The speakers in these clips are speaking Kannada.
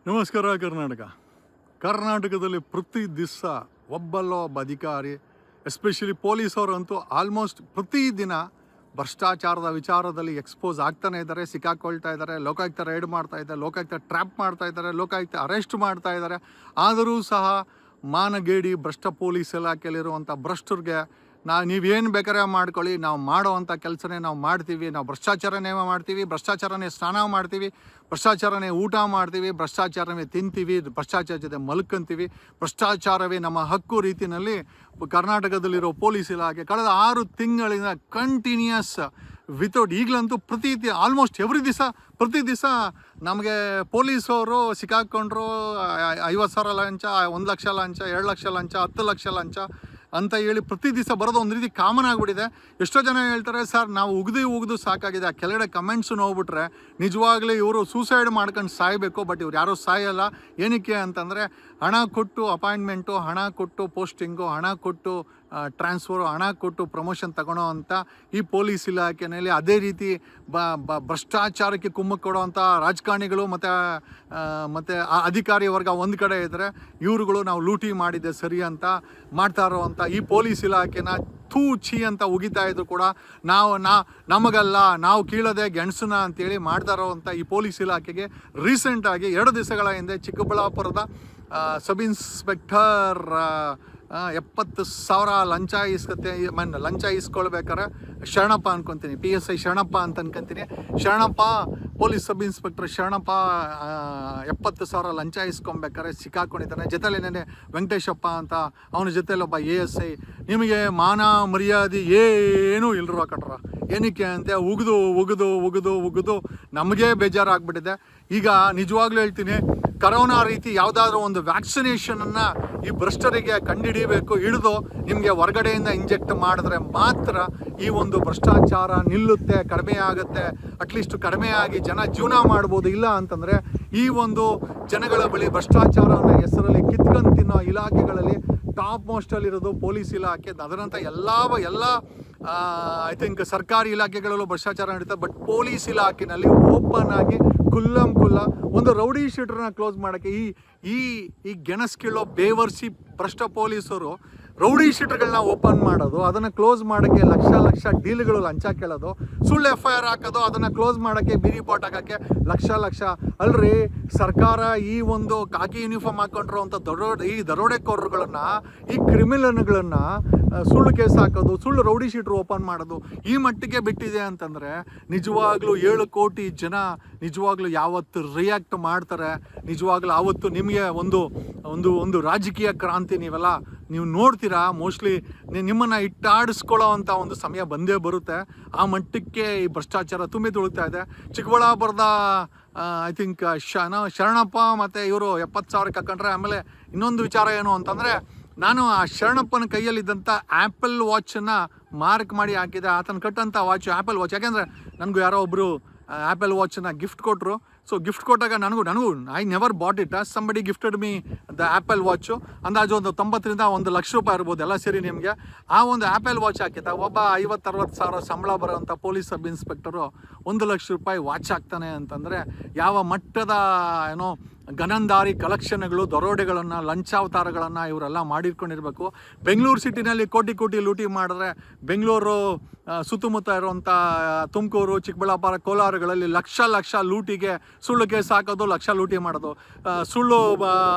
ನಮಸ್ಕಾರ ಕರ್ನಾಟಕದಲ್ಲಿ ಪ್ರತಿ ದಿವಸ ಒಬ್ಬ ಅಧಿಕಾರಿ ಎಸ್ಪೆಷಲಿ ಪೊಲೀಸವರಂತೂ ಆಲ್ಮೋಸ್ಟ್ ಪ್ರತಿದಿನ ಭ್ರಷ್ಟಾಚಾರದ ವಿಚಾರದಲ್ಲಿ ಎಕ್ಸ್ಪೋಸ್ ಆಗ್ತಾನೆ ಇದ್ದಾರೆ, ಸಿಕ್ಕಾಕೊಳ್ತಾ ಇದ್ದಾರೆ. ಲೋಕಾಯುಕ್ತ ರೈಡ್ ಮಾಡ್ತಾ ಇದ್ದಾರೆ, ಲೋಕಾಯುಕ್ತ ಟ್ರ್ಯಾಪ್ ಮಾಡ್ತಾ ಇದ್ದಾರೆ, ಲೋಕಾಯುಕ್ತ ಅರೆಸ್ಟ್ ಮಾಡ್ತಾ ಇದ್ದಾರೆ. ಆದರೂ ಸಹ ಮಾನಗೇಡಿ ಭ್ರಷ್ಟ ಪೊಲೀಸ್ ಇಲಾಖೆಯಲ್ಲಿರುವಂಥ ಭ್ರಷ್ಟರಿಗೆ ನೀವೇನು ಬೇಕಾದ್ರೆ ಮಾಡ್ಕೊಳ್ಳಿ, ನಾವು ಮಾಡೋವಂಥ ಕೆಲಸನೇ ನಾವು ಮಾಡ್ತೀವಿ, ನಾವು ಭ್ರಷ್ಟಾಚಾರನೇ ಮಾಡ್ತೀವಿ, ಭ್ರಷ್ಟಾಚಾರನೇ ಸ್ನಾನ ಮಾಡ್ತೀವಿ, ಭ್ರಷ್ಟಾಚಾರನೇ ಊಟ ಮಾಡ್ತೀವಿ, ಭ್ರಷ್ಟಾಚಾರವೇ ತಿಂತೀವಿ, ಭ್ರಷ್ಟಾಚಾರ ಜೊತೆ ಮಲ್ಕೊಂತೀವಿ, ಭ್ರಷ್ಟಾಚಾರವೇ ನಮ್ಮ ಹಕ್ಕು ರೀತಿಯಲ್ಲಿ ಕರ್ನಾಟಕದಲ್ಲಿರೋ ಪೊಲೀಸ್ ಇಲಾಖೆ ಕಳೆದ 6 ತಿಂಗಳಿಂದ ಕಂಟಿನ್ಯೂಸ್ ವಿತೌಟ್ ಈಗಲಂತೂ ಆಲ್ಮೋಸ್ಟ್ ಪ್ರತಿ ದಿವಸ ನಮಗೆ ಪೊಲೀಸವರು ಸಿಕ್ಕಾಕೊಂಡ್ರು 50,000 ಲಂಚ, 1 ಲಕ್ಷ ಲಂಚ, 2 ಲಕ್ಷ ಲಂಚ, 10 ಲಕ್ಷ ಲಂಚ ಅಂತ ಹೇಳಿ ಪ್ರತಿ ದಿವಸ ಬರೋದು ಒಂದು ರೀತಿ ಕಾಮನ್ ಆಗಿಬಿಟ್ಟಿದೆ. ಎಷ್ಟೋ ಜನ ಹೇಳ್ತಾರೆ, ಸರ್ ನಾವು ಉಗಿದು ಸಾಕಾಗಿದೆ. ಆ ಕೆಳಗಡೆ ಕಮೆಂಟ್ಸು ನೋಡ್ಬಿಟ್ರೆ ನಿಜವಾಗ್ಲೂ ಇವರು ಸೂಸೈಡ್ ಮಾಡ್ಕೊಂಡು ಸಾಯಬೇಕು, ಬಟ್ ಇವ್ರು ಯಾರೂ ಸಾಯಲ್ಲ. ಏನಕ್ಕೆ ಅಂತಂದರೆ ಹಣ ಕೊಟ್ಟು ಅಪಾಯಿಂಟ್ಮೆಂಟು, ಹಣ ಕೊಟ್ಟು ಪೋಸ್ಟಿಂಗು, ಹಣ ಕೊಟ್ಟು ಟ್ರಾನ್ಸ್ಫರು, ಹಣ ಕೊಟ್ಟು ಪ್ರಮೋಷನ್ ತಗೊಳ್ಳೋ ಅಂಥ ಈ ಪೊಲೀಸ್ ಇಲಾಖೆಯಲ್ಲಿ ಅದೇ ರೀತಿ ಭ್ರಷ್ಟಾಚಾರಕ್ಕೆ ಕುಮ್ಮಕ್ಕು ಕೊಡೋವಂಥ ರಾಜಕಾರಣಿಗಳು ಮತ್ತು ಅಧಿಕಾರಿ ವರ್ಗ ಒಂದು ಕಡೆ ಇದ್ದರೆ, ಇವ್ರುಗಳು ನಾವು ಲೂಟಿ ಮಾಡಿದ್ದೆ ಸರಿ ಅಂತ ಮಾಡ್ತಾ ಇರೋವಂಥ ಈ ಪೊಲೀಸ್ ಇಲಾಖೆನ ಛೀ ಅಂತ ಉಗಿತಾ ಇದ್ರು ಕೂಡ ನಮಗಲ್ಲ, ನಾವು ಕೀಳದೆ ಗೆಣಸನ ಅಂತೇಳಿ ಮಾಡ್ತಾ ಇರೋವಂಥ ಈ ಪೊಲೀಸ್ ಇಲಾಖೆಗೆ ರೀಸೆಂಟಾಗಿ 2 ದಿವಸಗಳ ಹಿಂದೆ ಚಿಕ್ಕಬಳ್ಳಾಪುರದ ಸಬ್ ಇನ್ಸ್ಪೆಕ್ಟರ್ 70,000 ಲಂಚ ಇಸ್ಕೊಳ್ಬೇಕಾರೆ ಶರಣಪ್ಪ ಅನ್ಕೊತೀನಿ, PSI ಶರಣಪ್ಪ ಅಂತ ಅನ್ಕೊಂತೀನಿ. Sharanappa police sub inspector Sharanappa 70,000 ಲಂಚ ಇಸ್ಕೊಬೇಕಾರೆ ಸಿಕ್ಕಾಕೊಂಡಿದ್ದಾನೆ. ಜೊತೆಲೇನೆ ವೆಂಕಟೇಶಪ್ಪ ಅಂತ ಅವನ ಜೊತೆಲೊಬ್ಬ ASI. ನಿಮಗೆ ಮಾನ ಮರ್ಯಾದೆ ಏನೂ ಇಲ್ಲರು ಕಟ್ರ. ಏನಕ್ಕೆ ಅಂತ ಉಗಿದು ನಮಗೇ ಬೇಜಾರಾಗ್ಬಿಟ್ಟಿದೆ. ಈಗ ನಿಜವಾಗ್ಲೂ ಹೇಳ್ತೀನಿ, ಕರೋನಾ ರೀತಿ ಯಾವುದಾದ್ರೂ ಒಂದು ವ್ಯಾಕ್ಸಿನೇಷನನ್ನು ಈ ಭ್ರಷ್ಟರಿಗೆ ಕಂಡುಹಿಡಿಯಬೇಕು, ಹಿಡಿದು ನಿಮಗೆ ಹೊರಗಡೆಯಿಂದ ಇಂಜೆಕ್ಟ್ ಮಾಡಿದ್ರೆ ಮಾತ್ರ ಈ ಒಂದು ಭ್ರಷ್ಟಾಚಾರ ನಿಲ್ಲುತ್ತೆ, ಕಡಿಮೆ ಆಗುತ್ತೆ, ಅಟ್ಲೀಸ್ಟ್ ಕಡಿಮೆ ಆಗಿ ಜನ ಜೀವನ ಮಾಡ್ಬೋದು. ಇಲ್ಲ ಅಂತಂದರೆ ಈ ಒಂದು ಜನಗಳ ಬಳಿ ಭ್ರಷ್ಟಾಚಾರ ಹೆಸರಲ್ಲಿ ಕಿತ್ಕೊಂಡು ತಿನ್ನೋ ಇಲಾಖೆಗಳಲ್ಲಿ ಟಾಪ್ ಮೋಸ್ಟಲ್ಲಿರೋದು ಪೊಲೀಸ್ ಇಲಾಖೆ. ಅದರಂಥ ಎಲ್ಲ ಐ ಥಿಂಕ್ ಸರ್ಕಾರಿ ಇಲಾಖೆಗಳಲ್ಲೂ ಭ್ರಷ್ಟಾಚಾರ ನಡೀತದೆ, ಬಟ್ ಪೊಲೀಸ್ ಇಲಾಖೆಯಲ್ಲಿ ಓಪನ್ ಆಗಿ ಕುಲ್ಲ ಒಂದು ರೌಡಿ ಶೀಟರ್ನ ಕ್ಲೋಸ್ ಮಾಡೋಕ್ಕೆ ಈ ಗೆಣಸ್ಕೀಳೋ ಬೇವರ್ಸಿ ಭ್ರಷ್ಟ ಪೊಲೀಸರು ರೌಡಿ ಶೀಟರ್ಗಳನ್ನ ಓಪನ್ ಮಾಡೋದು, ಅದನ್ನು ಕ್ಲೋಸ್ ಮಾಡೋಕ್ಕೆ ಲಕ್ಷ ಡೀಲ್ಗಳು ಲಂಚ ಕೇಳೋದು, ಸುಳ್ಳು FIR ಹಾಕೋದು, ಅದನ್ನು ಕ್ಲೋಸ್ ಮಾಡೋಕ್ಕೆ ಬೀದಿ ಪಾಟ್ ಹಾಕೋಕ್ಕೆ ಲಕ್ಷ ಅಲ್ರಿ. ಸರ್ಕಾರ ಈ ಒಂದು ಕಾಕಿ ಯೂನಿಫಾರ್ಮ್ ಹಾಕೊಂಡ್ರು ಅಂತ ಈ ದರೋಡೆಕೋರರುಗಳನ್ನು, ಈ ಕ್ರಿಮಿನಲ್ಗಳನ್ನು ಸುಳ್ಳು ಕೇಸ್ ಹಾಕೋದು, ಸುಳ್ಳು ರೌಡಿ ಶೀಟ್ರು ಓಪನ್ ಮಾಡೋದು ಈ ಮಟ್ಟಿಗೆ ಬಿಟ್ಟಿದೆ ಅಂತಂದರೆ ನಿಜವಾಗ್ಲೂ 7 ಕೋಟಿ ಜನ ನಿಜವಾಗ್ಲೂ ಯಾವತ್ತು ರಿಯಾಕ್ಟ್ ಮಾಡ್ತಾರೆ. ನಿಜವಾಗ್ಲೂ ಆವತ್ತು ನಿಮಗೆ ಒಂದು ರಾಜಕೀಯ ಕ್ರಾಂತಿ ನೀವು ನೋಡ್ತೀರಾ. ಮೋಸ್ಟ್ಲಿ ನಿಮ್ಮನ್ನು ಇಟ್ಟಾಡಿಸ್ಕೊಳ್ಳೋ ಅಂಥ ಒಂದು ಸಮಯ ಬಂದೇ ಬರುತ್ತೆ. ಆ ಮಟ್ಟಕ್ಕೆ ಈ ಭ್ರಷ್ಟಾಚಾರ ತುಂಬಿ ತುಳುಕ್ತಾ ಇದೆ. ಚಿಕ್ಕಬಳ್ಳಾಪುರದ ಐ ಥಿಂಕ್ ಶರಣಪ್ಪ ಮತ್ತು ಇವರು 70,000 ಕಕ್ಕೊಂಡ್ರೆ. ಆಮೇಲೆ ಇನ್ನೊಂದು ವಿಚಾರ ಏನು ಅಂತಂದರೆ, ನಾನು ಆ ಶರಣಪ್ಪನ ಕೈಯಲ್ಲಿದ್ದಂಥ ಆ್ಯಪಲ್ ವಾಚನ್ನು ಮಾರ್ಕ್ ಮಾಡಿ ಹಾಕಿದೆ. ಆತನ ಕಟ್ಟಂಥ ವಾಚ್ ಆ್ಯಪಲ್ ವಾಚ್. ಯಾಕೆಂದರೆ ನನಗೂ ಯಾರೋ ಒಬ್ಬರು ಆ್ಯಪಲ್ ವಾಚನ್ನು ಗಿಫ್ಟ್ ಕೊಟ್ಟರು. ಸೊ ಗಿಫ್ಟ್ ಕೊಟ್ಟಾಗ ನನಗೂ I never bought it, somebody gifted me the apple watch. ಅಂದಾಜು ಒಂದು 90,000ರಿಂದ 1 ಲಕ್ಷ ರೂಪಾಯಿ ಇರ್ಬೋದು ಎಲ್ಲ ಸೇರಿ ನಿಮಗೆ. ಆ ಒಂದು ಆ್ಯಪಲ್ ವಾಚ್ ಹಾಕಿದ್ದ ಒಬ್ಬ 50-60 ಸಾವಿರ ಸಂಬಳ ಬರೋಂಥ ಪೊಲೀಸ್ ಸಬ್ ಇನ್ಸ್ಪೆಕ್ಟರು 1 ಲಕ್ಷ ರೂಪಾಯಿ ವಾಚ್ ಹಾಕ್ತಾನೆ ಅಂತಂದರೆ ಯಾವ ಮಟ್ಟದ ಗನಂದಾರಿ ಕಲೆಕ್ಷನ್ಗಳು, ದರೋಡೆಗಳನ್ನು, ಲಂಚಾವತಾರಗಳನ್ನು ಇವರೆಲ್ಲ ಮಾಡಿಟ್ಕೊಂಡಿರಬೇಕು. ಬೆಂಗಳೂರು ಸಿಟಿನಲ್ಲಿ ಕೋಟಿ ಲೂಟಿ ಮಾಡಿದ್ರೆ, ಬೆಂಗಳೂರು ಸುತ್ತಮುತ್ತ ಇರುವಂಥ ತುಮಕೂರು, ಚಿಕ್ಕಬಳ್ಳಾಪುರ, ಕೋಲಾರಗಳಲ್ಲಿ ಲಕ್ಷ ಲೂಟಿಗೆ ಸುಳ್ಳು ಕೇಸ್ ಹಾಕೋದು, ಲಕ್ಷ ಲೂಟಿ ಮಾಡೋದು, ಸುಳ್ಳು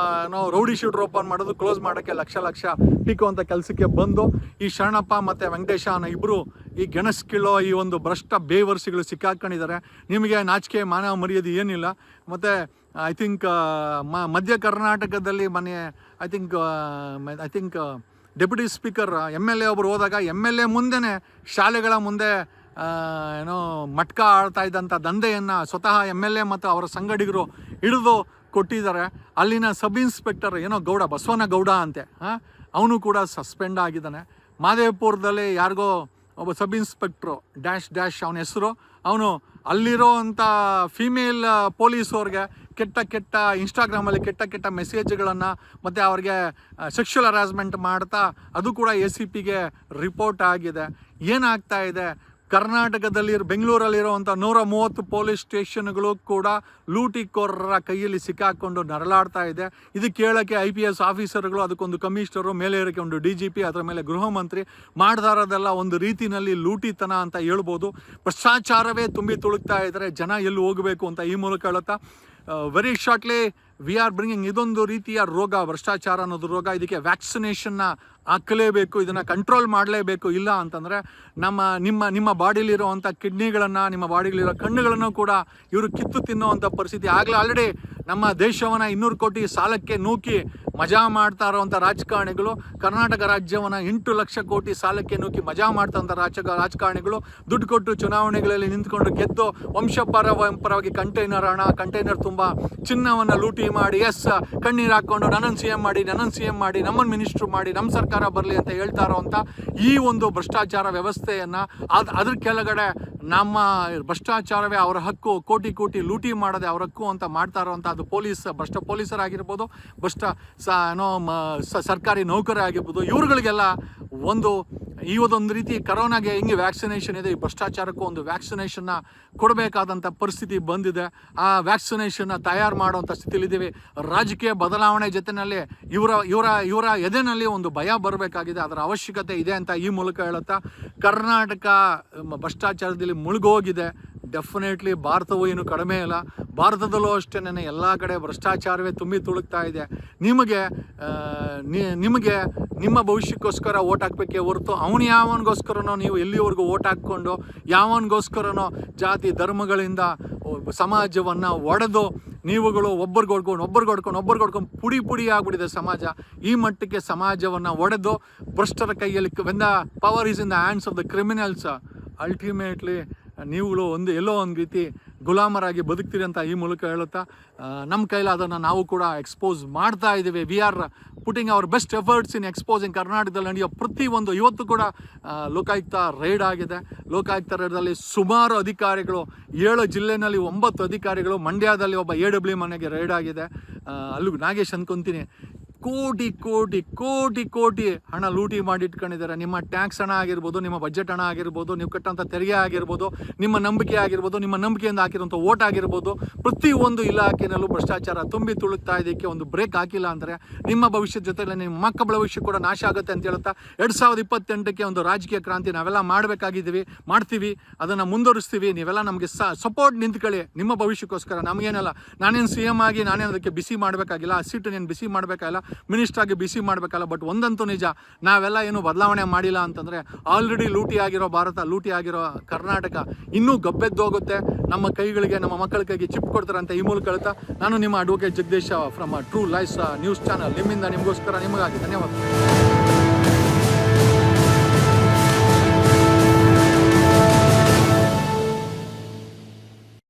ರೌಡಿ ಶೀಟ್ರ್ ಓಪನ್ ಮಾಡೋದು, ಕ್ಲೋಸ್ ಮಾಡೋಕ್ಕೆ ಲಕ್ಷ ಪೀಕುವಂಥ ಕೆಲಸಕ್ಕೆ ಬಂದು ಈ ಶರಣಪ್ಪ ಮತ್ತು ವೆಂಕಟೇಶ ಅನ್ನೋ ಇಬ್ಬರು ಈ ಗೆಣಸ್ಕಿಳೋ ಈ ಒಂದು ಭ್ರಷ್ಟ ಬೇವರ್ಸಿಗಳು ಸಿಕ್ಕಾಕೊಂಡಿದ್ದಾರೆ. ನಿಮಗೆ ನಾಚಿಕೆ ಮಾನ ಮರ್ಯಾದೆ ಏನಿಲ್ಲ. ಮತ್ತು ಐ ಥಿಂಕ್ ಮಧ್ಯ ಕರ್ನಾಟಕದಲ್ಲಿ I think deputy speaker MLA ಒಬ್ಬರು ಹೋದಾಗ MLA ಮುಂದೆನೇ ಶಾಲೆಗಳ ಮುಂದೆ ಮಟ್ಕ ಆಡ್ತಾ ಇದ್ದಂಥ ದಂಧೆಯನ್ನು ಸ್ವತಃ MLA ಮತ್ತು ಅವರ ಸಂಗಡಿಗರು ಹಿಡಿದು ಕೊಟ್ಟಿದ್ದಾರೆ. ಅಲ್ಲಿನ ಸಬ್ ಇನ್ಸ್ಪೆಕ್ಟರ್ ಗೌಡ, ಬಸವನ ಗೌಡ ಅಂತೆ, ಅವನು ಕೂಡ ಸಸ್ಪೆಂಡ್ ಆಗಿದ್ದಾನೆ. ಮಾದೇವಪುರದಲ್ಲಿ ಯಾರಿಗೋ ಒಬ್ಬ ಸಬ್ ಇನ್ಸ್ಪೆಕ್ಟ್ರು ಡ್ಯಾಶ್ ಅವನ ಹೆಸರು. ಅವನು ಅಲ್ಲಿರೋ ಅಂಥ ಫೀಮೇಲ್ ಪೊಲೀಸವ್ರಿಗೆ ಕೆಟ್ಟ ಇನ್ಸ್ಟಾಗ್ರಾಮಲ್ಲಿ ಕೆಟ್ಟ ಮೆಸೇಜ್ಗಳನ್ನು ಮತ್ತು ಅವ್ರಿಗೆ ಸೆಕ್ಷುವಲ್ ಹರಾಸ್ಮೆಂಟ್ ಮಾಡ್ತಾ ಅದು ಕೂಡ ACPಗೆ ರಿಪೋರ್ಟ್ ಆಗಿದೆ. ಏನಾಗ್ತಾ ಇದೆ, ಕರ್ನಾಟಕದಲ್ಲಿ ಬೆಂಗಳೂರಲ್ಲಿರುವಂಥ 130 ಪೊಲೀಸ್ ಸ್ಟೇಷನ್ಗಳು ಕೂಡ ಲೂಟಿಕೋರರ ಕೈಯಲ್ಲಿ ಸಿಕ್ಕಾಕೊಂಡು ನರಳಾಡ್ತಾ ಇದೆ. ಇದು ಕೇಳೋಕ್ಕೆ IPS ಆಫೀಸರ್ಗಳು, ಅದಕ್ಕೊಂದು ಕಮಿಷನರು, ಮೇಲೆ ಇರೋಕ್ಕೆ ಒಂದು DGP, ಅದರ ಮೇಲೆ ಗೃಹ ಮಂತ್ರಿ ಮಾಡ್ತಾ ಇರೋದೆಲ್ಲ ಒಂದು ರೀತಿಯಲ್ಲಿ ಲೂಟಿತನ ಅಂತ ಹೇಳ್ಬೋದು. ಭ್ರಷ್ಟಾಚಾರವೇ ತುಂಬಿ ತುಳುಕ್ತಾ ಇದ್ದಾರೆ. ಜನ ಎಲ್ಲಿ ಹೋಗಬೇಕು ಅಂತ ಈ ಮೂಲಕ ಹೇಳುತ್ತಾ very shortly we are bringing ಇದೊಂದು ರೀತಿಯ ರೋಗ, ಭ್ರಷ್ಟಾಚಾರ ಅನ್ನೋದು ರೋಗ. ಇದಕ್ಕೆ ವ್ಯಾಕ್ಸಿನೇಷನ್ನ ಹಾಕಲೇಬೇಕು, ಇದನ್ನು ಕಂಟ್ರೋಲ್ ಮಾಡಲೇಬೇಕು. ಇಲ್ಲ ಅಂತಂದರೆ ನಿಮ್ಮ ಬಾಡಿಲಿರುವಂಥ ಕಿಡ್ನಿಗಳನ್ನು, ನಿಮ್ಮ ಬಾಡಿಲಿರೋ ಕಣ್ಣುಗಳನ್ನು ಕೂಡ ಇವರು ಕಿತ್ತು ತಿನ್ನುವಂಥ ಪರಿಸ್ಥಿತಿ. ಆಗಲೇ ಆಲ್ರೆಡಿ ನಮ್ಮ ದೇಶವನ್ನು 200 ಕೋಟಿ ಸಾಲಕ್ಕೆ ನೂಕಿ ಮಜಾ ಮಾಡ್ತಾ ಇರೋವಂಥ ರಾಜಕಾರಣಿಗಳು, ಕರ್ನಾಟಕ ರಾಜ್ಯವನ್ನು 8 ಲಕ್ಷ ಕೋಟಿ ಸಾಲಕ್ಕೆ ನೂಕಿ ಮಜಾ ಮಾಡ್ತಾರಂಥ ರಾಜಕಾರಣಿಗಳು ದುಡ್ಡು ಕೊಟ್ಟು ಚುನಾವಣೆಗಳಲ್ಲಿ ನಿಂತ್ಕೊಂಡು ಗೆದ್ದು ವಂಶಪರವಾಗಿ ಕಂಟೈನರ್ ತುಂಬ ಚಿನ್ನವನ್ನು ಲೂಟಿ ಮಾಡಿ ಕಣ್ಣೀರು ಹಾಕ್ಕೊಂಡು ನನ್ನನ್ನು CM ಮಾಡಿ ನಮ್ಮನ್ನು ಮಿನಿಸ್ಟ್ರು ಮಾಡಿ ನಮ್ಮ ಸರ್ಕಾರ ಬರಲಿ ಅಂತ ಹೇಳ್ತಾ ಇರೋವಂಥ ಈ ಒಂದು ಭ್ರಷ್ಟಾಚಾರ ವ್ಯವಸ್ಥೆಯನ್ನು ಅದ್ರ ಕೆಳಗಡೆ ನಮ್ಮ ಭ್ರಷ್ಟಾಚಾರವೇ ಅವರ ಹಕ್ಕು, ಕೋಟಿ ಲೂಟಿ ಮಾಡೋದೆ ಅವರ ಹಕ್ಕು ಅಂತ ಮಾಡ್ತಾ ಇರೋವಂಥ ಅದು ಭ್ರಷ್ಟ ಪೊಲೀಸರಾಗಿರ್ಬೋದು, ಸರ್ಕಾರಿ ನೌಕರರಾಗಿರ್ಬೋದು, ಇವ್ರುಗಳಿಗೆಲ್ಲ ಇವತ್ತೊಂದು ರೀತಿ ಕರೋನಾಗೆ ಹಿಂಗೆ ವ್ಯಾಕ್ಸಿನೇಷನ್ ಇದೆ, ಈ ಭ್ರಷ್ಟಾಚಾರಕ್ಕೂ ಒಂದು ವ್ಯಾಕ್ಸಿನೇಷನ್ನ ಕೊಡಬೇಕಾದಂಥ ಪರಿಸ್ಥಿತಿ ಬಂದಿದೆ. ಆ ವ್ಯಾಕ್ಸಿನೇಷನ್ನ ತಯಾರು ಮಾಡುವಂಥ ಸ್ಥಿತಿಲಿದ್ದೀವಿ. ರಾಜಕೀಯ ಬದಲಾವಣೆ ಜೊತೆಯಲ್ಲಿ ಇವರ ಎದೆನಲ್ಲಿ ಒಂದು ಭಯ ಬರಬೇಕಾಗಿದೆ, ಅದರ ಅವಶ್ಯಕತೆ ಇದೆ ಅಂತ ಈ ಮೂಲಕ ಹೇಳುತ್ತಾ, ಕರ್ನಾಟಕ ಭ್ರಷ್ಟಾಚಾರದಲ್ಲಿ ಮುಳುಗೋಗಿದೆ. ಡೆಫಿನೆಟ್ಲಿ ಭಾರತವೂ ಏನು ಕಡಿಮೆ ಇಲ್ಲ. ಭಾರತದಲ್ಲೂ ಅಷ್ಟೇ ಎಲ್ಲ ಕಡೆ ಭ್ರಷ್ಟಾಚಾರವೇ ತುಂಬಿ ತುಳುಕ್ತಾ ಇದೆ. ನಿಮಗೆ ನಿಮ್ಮ ಭವಿಷ್ಯಕ್ಕೋಸ್ಕರ ಓಟ್ ಹಾಕಬೇಕೇ ಹೊರತು ಯಾವನಿಗೋಸ್ಕರನೋ ನೀವು ಎಲ್ಲಿವರೆಗೂ ಓಟ್ ಹಾಕ್ಕೊಂಡು ಯಾವನಿಗೋಸ್ಕರನೋ ಜಾತಿ ಧರ್ಮಗಳಿಂದ ಸಮಾಜವನ್ನು ಒಡೆದು ನೀವುಗಳು ಒಬ್ಬರಿಗೊಡ್ಕೊಂಡು ಪುಡಿ ಆಗ್ಬಿಟ್ಟಿದೆ ಸಮಾಜ. ಈ ಮಟ್ಟಕ್ಕೆ ಸಮಾಜವನ್ನು ಒಡೆದು ಭ್ರಷ್ಟರ ಕೈಯಲ್ಲಿ when the power is in the hands of the criminals, ultimately ನೀವುಗಳು ಎಲ್ಲೋ ಒಂದು ರೀತಿ ಗುಲಾಮರಾಗಿ ಬದುಕ್ತೀರಿ ಅಂತ ಈ ಮೂಲಕ ಹೇಳುತ್ತಾ, ನಮ್ಮ ಕೈಲಿ ಅದನ್ನು ನಾವು ಕೂಡ ಎಕ್ಸ್ಪೋಸ್ ಮಾಡ್ತಾ ಇದ್ದೀವಿ. We are putting hour best efforts in exposing. ಕರ್ನಾಟಕದಲ್ಲಿ ನಡೆಯೋ ಪ್ರತಿಯೊಂದು, ಇವತ್ತು ಕೂಡ ಲೋಕಾಯುಕ್ತ ರೈಡ್ ಆಗಿದೆ. ಲೋಕಾಯುಕ್ತ ರೈಡಲ್ಲಿ ಸುಮಾರು ಅಧಿಕಾರಿಗಳು, 7 ಜಿಲ್ಲೆಯಲ್ಲಿ 9 ಅಧಿಕಾರಿಗಳು, ಮಂಡ್ಯದಲ್ಲಿ ಒಬ್ಬ AW ಮನೆಗೆ ರೈಡ್ ಆಗಿದೆ. ಅಲ್ಲೂ ನಾಗೇಶ್ ಅನ್ಕೊತೀನಿ ಕೋಟಿ ಹಣ ಲೂಟಿ ಮಾಡಿಟ್ಕೊಂಡಿದ್ದಾರೆ. ನಿಮ್ಮ ಟ್ಯಾಕ್ಸ್ ಹಣ ಆಗಿರ್ಬೋದು, ನಿಮ್ಮ ಬಜೆಟ್ ಹಣ ಆಗಿರ್ಬೋದು, ನೀವು ಕಟ್ಟೋಂಥ ತೆರಿಗೆ ಆಗಿರ್ಬೋದು, ನಿಮ್ಮ ನಂಬಿಕೆ ಆಗಿರ್ಬೋದು, ನಿಮ್ಮ ನಂಬಿಕೆಯಿಂದ ಹಾಕಿರೋಂಥ ಓಟ್ ಆಗಿರ್ಬೋದು, ಪ್ರತಿಯೊಂದು ಇಲಾಖೆಯಲ್ಲೂ ಭ್ರಷ್ಟಾಚಾರ ತುಂಬಿ ತುಳುಕ್ತಾ ಇದಕ್ಕೆ ಒಂದು ಬ್ರೇಕ್ ಹಾಕಿಲ್ಲ ಅಂದರೆ ನಿಮ್ಮ ಭವಿಷ್ಯದ ಜೊತೆಯಲ್ಲಿ ನಿಮ್ಮ ಮಕ್ಕಳ ಭವಿಷ್ಯ ಕೂಡ ನಾಶ ಆಗುತ್ತೆ ಅಂತ ಹೇಳ್ತಾ 2028ಕ್ಕೆ ಒಂದು ರಾಜಕೀಯ ಕ್ರಾಂತಿ ನಾವೆಲ್ಲ ಮಾಡ್ತೀವಿ, ಅದನ್ನು ಮುಂದುವರಿಸ್ತೀವಿ. ನೀವೆಲ್ಲ ನಮಗೆ ಸಪೋರ್ಟ್ ನಿಂತ್ಕೊಳ್ಳಿ ನಿಮ್ಮ ಭವಿಷ್ಯಕ್ಕೋಸ್ಕರ. ನಮಗೇನಲ್ಲ, ನಾನೇನು CM ಆಗಿ ನಾನೇನು ಅದಕ್ಕೆ ಬಿಸಿ ಮಾಡಬೇಕಾಗಿಲ್ಲ, ಆ ಸೀಟು ನೀನು ಬಿಸಿ ಮಾಡಬೇಕಾಗಿಲ್ಲ, ಮಿನಿಸ್ಟ್ರಾಗಿ ಬಿಸಿ ಮಾಡಬೇಕಲ್ಲ. ಬಟ್ ಒಂದಂತೂ ನಿಜ, ನಾವೆಲ್ಲ ಏನು ಬದಲಾವಣೆ ಮಾಡಿಲ್ಲ ಅಂತಂದರೆ ಆಲ್ರೆಡಿ ಲೂಟಿ ಆಗಿರೋ ಭಾರತ, ಲೂಟಿ ಆಗಿರೋ ಕರ್ನಾಟಕ ಇನ್ನೂ ಗಬ್ಬೆದ್ದೋಗುತ್ತೆ. ನಮ್ಮ ಕೈಗಳಿಗೆ, ನಮ್ಮ ಮಕ್ಕಳ ಕೈಗೆ ಚಿಪ್ ಕೊಡ್ತಾರೆ ಅಂತ ಈ ಮೂಲಕ ಹೇಳ್ತಾ, ನಾನು ನಿಮ್ಮ advocate Jagadish from true life news channel, ನಿಮ್ಮಿಂದ ನಿಮಗೋಸ್ಕರ ನಿಮಗಾಗಿ ಧನ್ಯವಾದ.